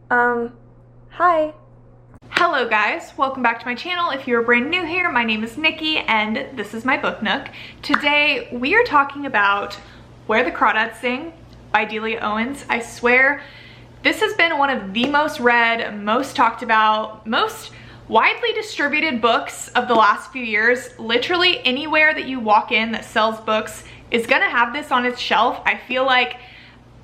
Hi. Hello guys, welcome back to my channel. If you're brand new here, my name is Nikki and this is my book nook. Today we are talking about Where the Crawdads Sing by Delia Owens. I swear this has been one of the most read, most talked about, most widely distributed books of the last few years. Literally anywhere that you walk in that sells books is gonna have this on its shelf. I feel like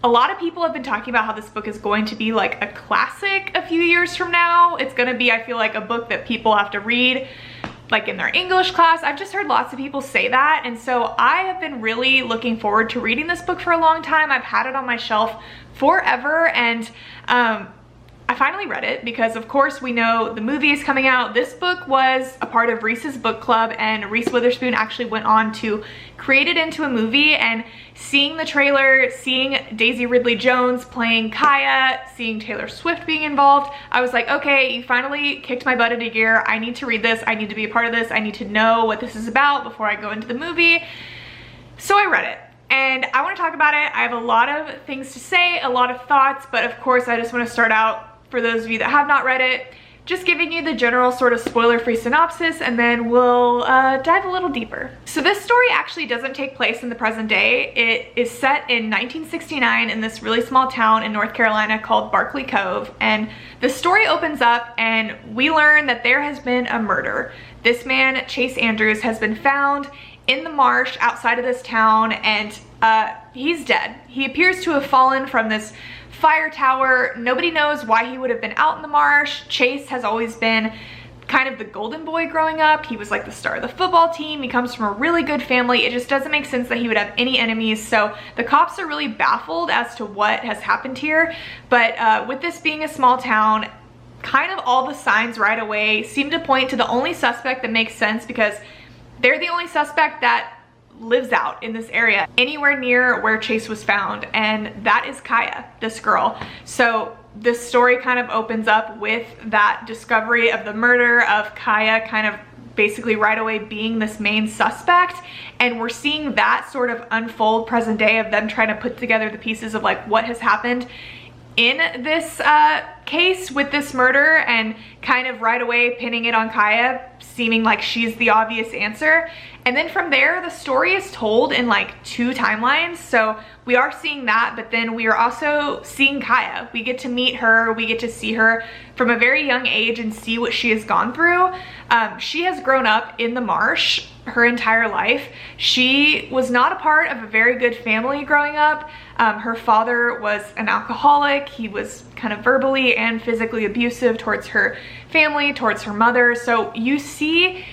a lot of people have been talking about how this book is going to be like a classic a few years from now. It's gonna be, I feel like, a book that people have to read like in their English class. I've just heard lots of people say that, and so I have been really looking forward to reading this book for a long time. I've had it on my shelf forever, and I finally read it because of course we know the movie is coming out. This book was a part of Reese's book club, and Reese Witherspoon actually went on to create it into a movie. And seeing the trailer, seeing Daisy Ridley Jones playing Kaya, seeing Taylor Swift being involved, I was like, okay, you finally kicked my butt into gear. I need to read this. I need to be a part of this. I need to know what this is about before I go into the movie. So I read it. And I want to talk about it. I have a lot of things to say, a lot of thoughts, but of course I just want to start out, for those of you that have not read it, just giving you the general sort of spoiler-free synopsis, and then we'll dive a little deeper. So this story actually doesn't take place in the present day. It is set in 1969 in this really small town in North Carolina called Barkley Cove, and the story opens up and we learn that there has been a murder. This man, Chase Andrews, has been found in the marsh outside of this town, and he's dead. He appears to have fallen from this fire tower. Nobody knows why he would have been out in the marsh. Chase has always been kind of the golden boy growing up. He was like the star of the football team. He comes from a really good family. It just doesn't make sense that he would have any enemies. So the cops are really baffled as to what has happened here. But with this being a small town, kind of all the signs right away seem to point to the only suspect that makes sense, because they're the only suspect that lives out in this area anywhere near where Chase was found, and that is Kaya, this girl. So this story kind of opens up with that discovery of the murder of Kaya kind of basically right away being this main suspect, and we're seeing that sort of unfold present day of them trying to put together the pieces of like what has happened in this case with this murder, and kind of right away pinning it on Kaya, seeming like she's the obvious answer. And then from there, the story is told in like 2 timelines. So we are seeing that, but then we are also seeing Kaya. We get to meet her, we get to see her from a very young age and see what she has gone through. She has grown up in the marsh her entire life. She was not a part of a very good family growing up. Her father was an alcoholic. He was kind of verbally and physically abusive towards her family, towards her mother. So you see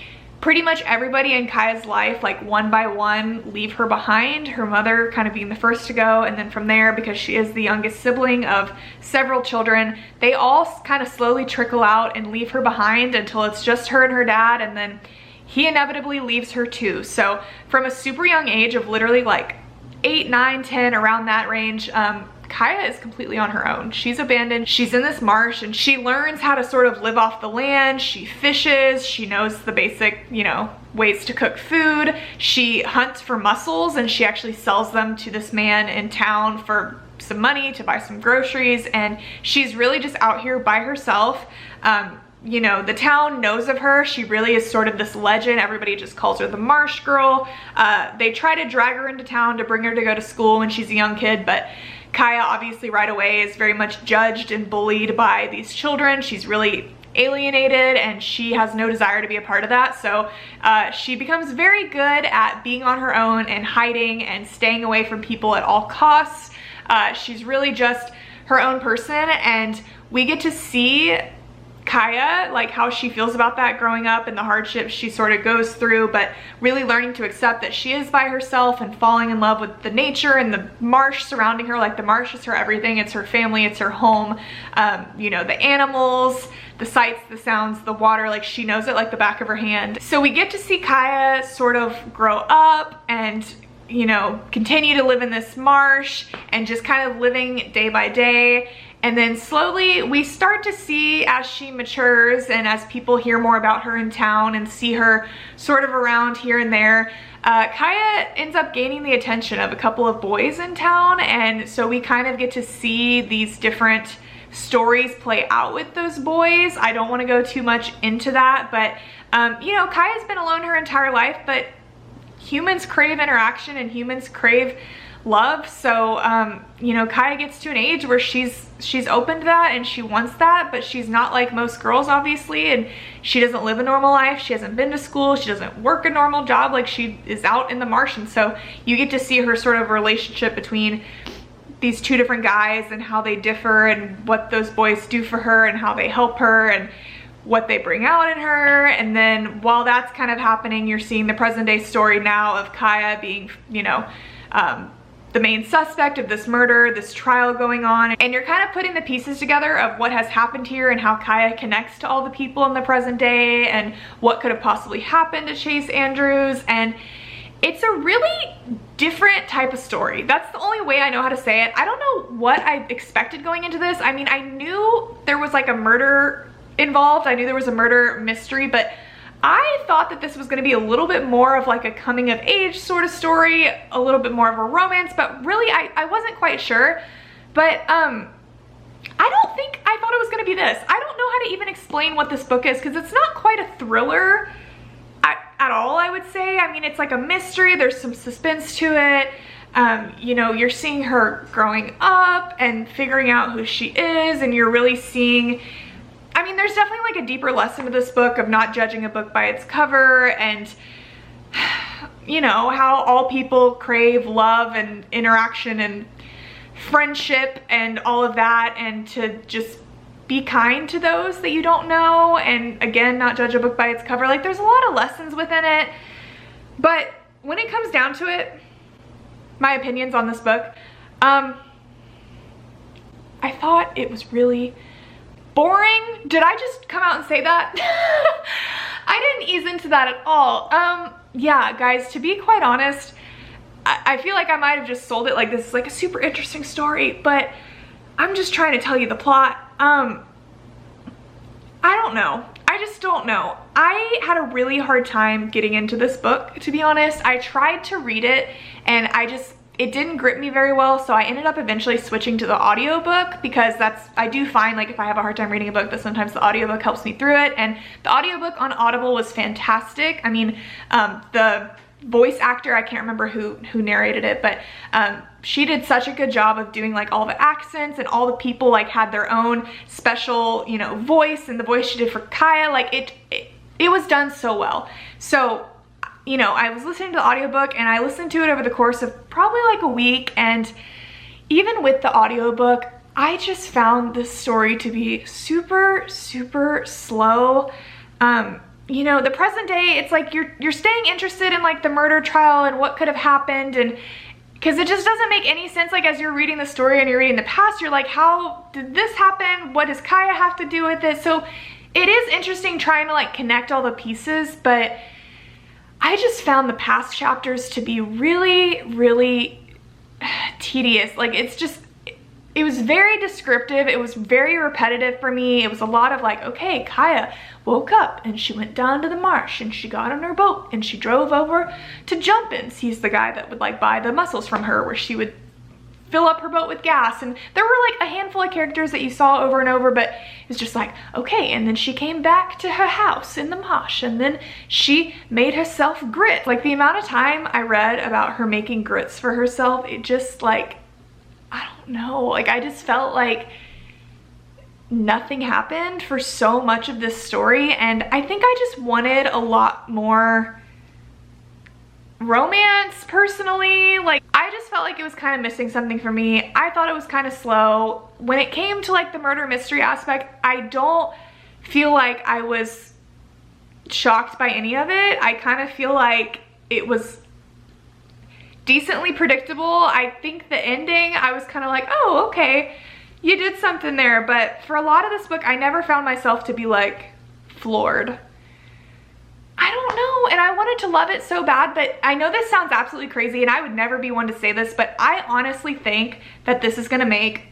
pretty much everybody in Kaya's life, like one by one, leave her behind. Her mother kind of being the first to go, and then from there, because she is the youngest sibling of several children, they all kind of slowly trickle out and leave her behind until it's just her and her dad, and then he inevitably leaves her too. So from a super young age of literally like 8, 9, 10, around that range, Kaya is completely on her own. She's abandoned. She's in this marsh, and she learns how to sort of live off the land. She fishes. She knows the basic, you know, ways to cook food. She hunts for mussels, and she actually sells them to this man in town for some money to buy some groceries. And she's really just out here by herself. You know, the town knows of her. She really is sort of this legend. Everybody just calls her the Marsh Girl. They try to drag her into town to bring her to go to school when she's a young kid, but Kaya obviously right away is very much judged and bullied by these children. She's really alienated, and she has no desire to be a part of that. So she becomes very good at being on her own and hiding and staying away from people at all costs. She's really just her own person, and we get to see Kaya, like how she feels about that growing up and the hardships she sort of goes through, but really learning to accept that she is by herself and falling in love with the nature and the marsh surrounding her. Like the marsh is her everything. It's her family, it's her home. You know, the animals, the sights, the sounds, the water, like she knows it like the back of her hand. So we get to see Kaya sort of grow up and, you know, continue to live in this marsh and just kind of living day by day. And then slowly we start to see, as she matures and as people hear more about her in town and see her sort of around here and there, Kaya ends up gaining the attention of a couple of boys in town. And so we kind of get to see these different stories play out with those boys. I don't want to go too much into that, but you know, Kaya's been alone her entire life, but humans crave interaction and humans crave love. So you know, Kaya gets to an age where she's open to that and she wants that, but she's not like most girls, obviously, and she doesn't live a normal life. She hasn't been to school, she doesn't work a normal job, like she is out in the marsh. And so you get to see her sort of relationship between these two different guys and how they differ and what those boys do for her and how they help her and what they bring out in her. And then while that's kind of happening, you're seeing the present day story now of Kaya being, you know, the main suspect of this murder, this trial going on, and you're kind of putting the pieces together of what has happened here and how Kaya connects to all the people in the present day and what could have possibly happened to Chase Andrews. And it's a really different type of story. That's the only way I know how to say it. I don't know what I expected going into this. I mean, I knew there was like a murder involved. I knew there was a murder mystery, but I thought that this was going to be a little bit more of like a coming of age sort of story, a little bit more of a romance, but really I wasn't quite sure. But I don't think I thought it was going to be this. I don't know how to even explain what this book is because it's not quite a thriller at all, I would say. I mean, it's like a mystery. There's some suspense to it. You know, you're seeing her growing up and figuring out who she is, and you're really seeing, I mean, there's definitely like a deeper lesson to this book of not judging a book by its cover, and you know, how all people crave love and interaction and friendship and all of that, and to just be kind to those that you don't know, and again, not judge a book by its cover. Like, there's a lot of lessons within it, but when it comes down to it, my opinions on this book, I thought it was really boring. Did I just come out and say that? I didn't ease into that at all. Yeah, guys, to be quite honest, I feel like I might have just sold it like this is like a super interesting story, but I'm just trying to tell you the plot. I don't know. I just don't know. I had a really hard time getting into this book, to be honest. I tried to read it and it didn't grip me very well, so I ended up eventually switching to the audiobook because I do find like if I have a hard time reading a book that sometimes the audiobook helps me through it, and the audiobook on Audible was fantastic. I mean, the voice actor, I can't remember who narrated it, but she did such a good job of doing like all the accents, and all the people like had their own special, you know, voice, and the voice she did for Kaya, like it was done so well. So, you know, I was listening to the audiobook and I listened to it over the course of probably like a week, and even with the audiobook, I just found this story to be super, super slow. You know, the present day, it's like you're staying interested in like the murder trial and what could have happened, and because it just doesn't make any sense. Like, as you're reading the story and you're reading the past, you're like, how did this happen? What does Kaya have to do with it? So it is interesting trying to like connect all the pieces, but I just found the past chapters to be really, really tedious. Like, it was very descriptive. It was very repetitive for me. It was a lot of like, okay, Kaya woke up and she went down to the marsh and she got on her boat and she drove over to Jumpins. He's the guy that would like buy the mussels from her, where she would fill up her boat with gas. And there were like a handful of characters that you saw over and over, but it was just like, okay, and then she came back to her house in the marsh and then she made herself grits. Like, the amount of time I read about her making grits for herself, it just like, I don't know, like I just felt like nothing happened for so much of this story, and I think I just wanted a lot more romance personally. Like, I just felt like it was kind of missing something for me. I thought it was kind of slow. When it came to like the murder mystery aspect, I don't feel like I was shocked by any of it. I kind of feel like it was decently predictable. I think the ending, I was kind of like, oh, okay, you did something there. But for a lot of this book, I never found myself to be like floored. I don't know, and I wanted to love it so bad, but I know this sounds absolutely crazy and I would never be one to say this, but I honestly think that this is gonna make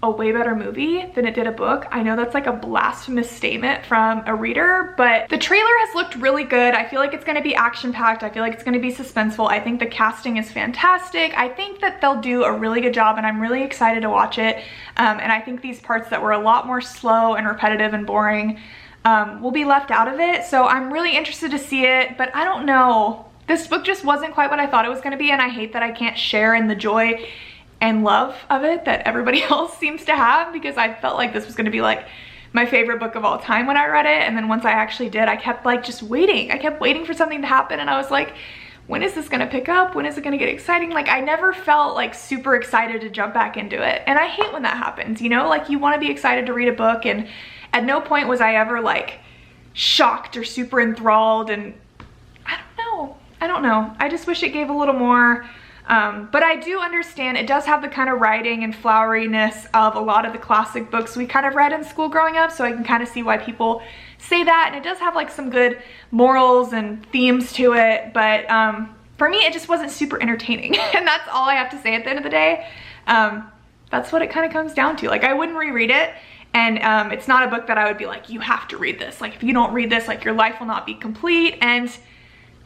a way better movie than it did a book. I know that's like a blasphemous statement from a reader, but the trailer has looked really good. I feel like it's gonna be action-packed. I feel like it's gonna be suspenseful. I think the casting is fantastic. I think that they'll do a really good job, and I'm really excited to watch it. And I think these parts that were a lot more slow and repetitive and boring will be left out of it. So I'm really interested to see it, but I don't know. This book just wasn't quite what I thought it was gonna be, and I hate that I can't share in the joy and love of it that everybody else seems to have, because I felt like this was gonna be like my favorite book of all time when I read it. And then once I actually did, I kept like just waiting. I kept waiting for something to happen, and I was like, when is this gonna pick up? When is it gonna get exciting? Like, I never felt like super excited to jump back into it. And I hate when that happens, you know? Like, you wanna be excited to read a book, and at no point was I ever like shocked or super enthralled, and I don't know. I just wish it gave a little more. But I do understand it does have the kind of writing and floweriness of a lot of the classic books we kind of read in school growing up, so I can kind of see why people say that. And it does have like some good morals and themes to it, but for me it just wasn't super entertaining. And that's all I have to say at the end of the day. That's what it kind of comes down to. Like, I wouldn't reread it, and it's not a book that I would be like, you have to read this. Like, if you don't read this, like, your life will not be complete. And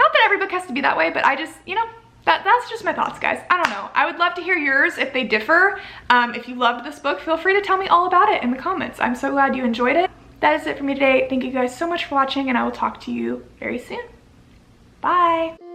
not that every book has to be that way, but I just, you know, that's just my thoughts, guys. I don't know. I would love to hear yours if they differ. If you loved this book, feel free to tell me all about it in the comments. I'm so glad you enjoyed it. That is it for me today. Thank you guys so much for watching, and I will talk to you very soon. Bye.